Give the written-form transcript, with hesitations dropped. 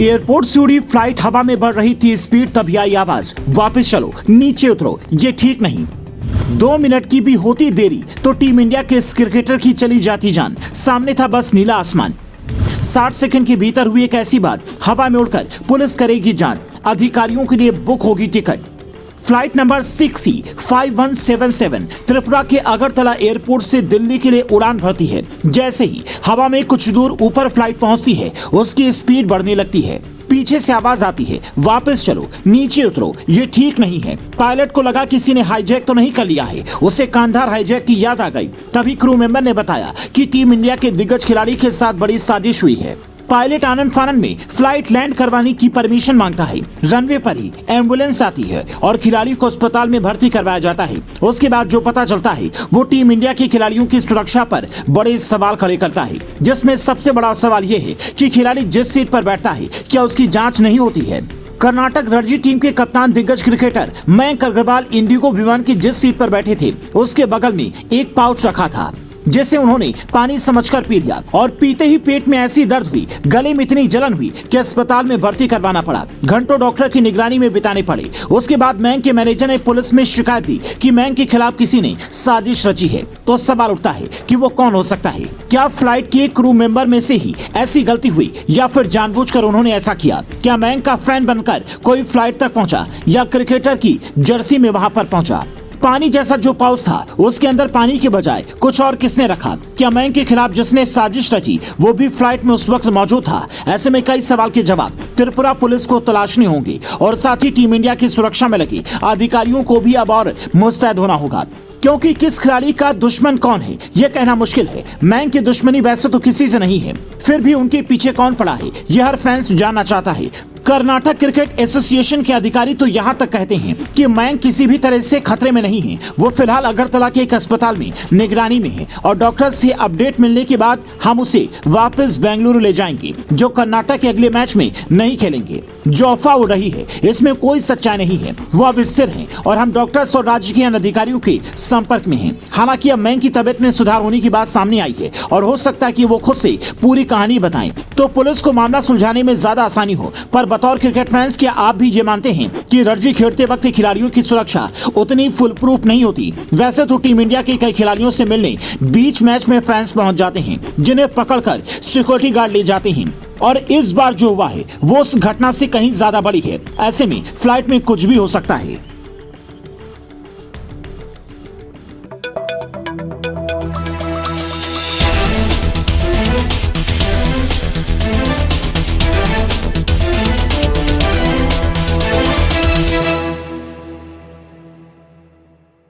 Airport से उड़ी flight हवा में बढ़ रही थी स्पीड, तभी आई आवाज, वापस चलो, नीचे उतरो, ये ठीक नहीं। 2 मिनट की भी होती देरी तो टीम इंडिया के इस क्रिकेटर की चली जाती जान। सामने था बस नीला आसमान। 60 सेकंड के भीतर हुई एक ऐसी बात, हवा में उड़कर पुलिस करेगी जांच, अधिकारियों के लिए बुक होगी ticket. Flight number 6C5177 Tripura के अगरतला एयरपोर्ट से दिल्ली के लिए उड़ान भरती है। जैसे ही हवा में कुछ दूर ऊपर फ्लाइट पहुंचती है, उसकी स्पीड बढ़ने लगती है। पीछे से आवाज आती है, वापस चलो, नीचे उतरो, ये ठीक नहीं है। पायलट को लगा किसी ने हाईजैक तो नहीं कर लिया है। उसे कांधार हाईजैक की याद आ गई। तभी क्रू मेंबर ने बताया कि टीम इंडिया के दिग्गज खिलाड़ी के साथ बड़ी साजिश हुई है। पायलट आनंद फानन में फ्लाइट लैंड करवाने की परमिशन मांगता है। रनवे पर ही एम्बुलेंस आती है और खिलाड़ी को अस्पताल में भर्ती करवाया जाता है। उसके बाद जो पता चलता है वो टीम इंडिया के खिलाड़ियों की सुरक्षा पर बड़े सवाल खड़े करता है, जिसमें सबसे बड़ा सवाल ये है कि खिलाड़ी जिस सीट पर बैठता है क्या उसकी जाँच नहीं होती है। कर्नाटक रणजी टीम के कप्तान दिग्गज क्रिकेटर मयंक अग्रवाल इंडिगो विमान की जिस सीट पर बैठे थे, उसके बगल में एक पाउच रखा था, जिसे उन्होंने पानी समझकर पी लिया और पीते ही पेट में ऐसी दर्द हुई, गले में इतनी जलन हुई कि अस्पताल में भर्ती करवाना पड़ा। घंटों डॉक्टर की निगरानी में बिताने पड़े। उसके बाद मयंक के मैनेजर ने पुलिस में शिकायत दी कि मयंक के खिलाफ किसी ने साजिश रची है। तो सवाल उठता है कि वो कौन हो सकता है? क्या फ्लाइट के क्रू मेंबर में से ही ऐसी गलती हुई या फिर जानबूझकर उन्होंने ऐसा किया? क्या मयंक का फैन बनकर कोई फ्लाइट तक पहुंचा या क्रिकेटर की जर्सी में वहां पर पहुंचा? पानी जैसा जो पाउच था, उसके अंदर पानी के बजाय कुछ और किसने रखा? क्या मयंक के खिलाफ जिसने साजिश रची वो भी फ्लाइट में उस वक्त मौजूद था? ऐसे में कई सवाल के जवाब त्रिपुरा पुलिस को तलाशने होंगे और साथ ही टीम इंडिया की सुरक्षा में लगे अधिकारियों को भी अब और मुस्तैद होना होगा, क्योंकि किस खिलाड़ी का दुश्मन कौन है यह कहना मुश्किल है। मयंक की दुश्मनी वैसे तो किसी से नहीं है, फिर भी उनके पीछे कौन पड़ा है यह हर फैंस जानना चाहता है। कर्नाटक क्रिकेट एसोसिएशन के अधिकारी तो यहाँ तक कहते हैं कि मयंक किसी भी तरह से खतरे में नहीं है। वो फिलहाल अगरतला के एक अस्पताल में निगरानी में है और डॉक्टर से अपडेट मिलने के बाद हम उसे वापस बेंगलुरु ले जाएंगे, जो कर्नाटक के अगले मैच में नहीं खेलेंगे। जो अफवाह उड़ रही है इसमें कोई सच्चाई नहीं है। वो अब स्थिर हैं और हम डॉक्टर्स और राजकीय अधिकारियों के संपर्क में हैं। हालांकि अब मयंक की तबीयत में सुधार होने की बात सामने आई है और हो सकता है कि वो खुद से पूरी कहानी बताएं, तो पुलिस को मामला सुलझाने में ज्यादा आसानी हो। पर बतौर क्रिकेट फैंस क्या आप भी ये मानते हैं कि रणजी खेलते वक्त खिलाड़ियों की सुरक्षा उतनी फुल प्रूफ नहीं होती? वैसे तो टीम इंडिया के कई खिलाड़ियों से मिलने बीच मैच में फैंस पहुंच जाते हैं, जिन्हें पकड़कर सिक्योरिटी गार्ड ले जाते हैं। और इस बार जो हुआ है वो उस घटना से कहीं ज्यादा बड़ी है। ऐसे में फ्लाइट में कुछ भी हो सकता है।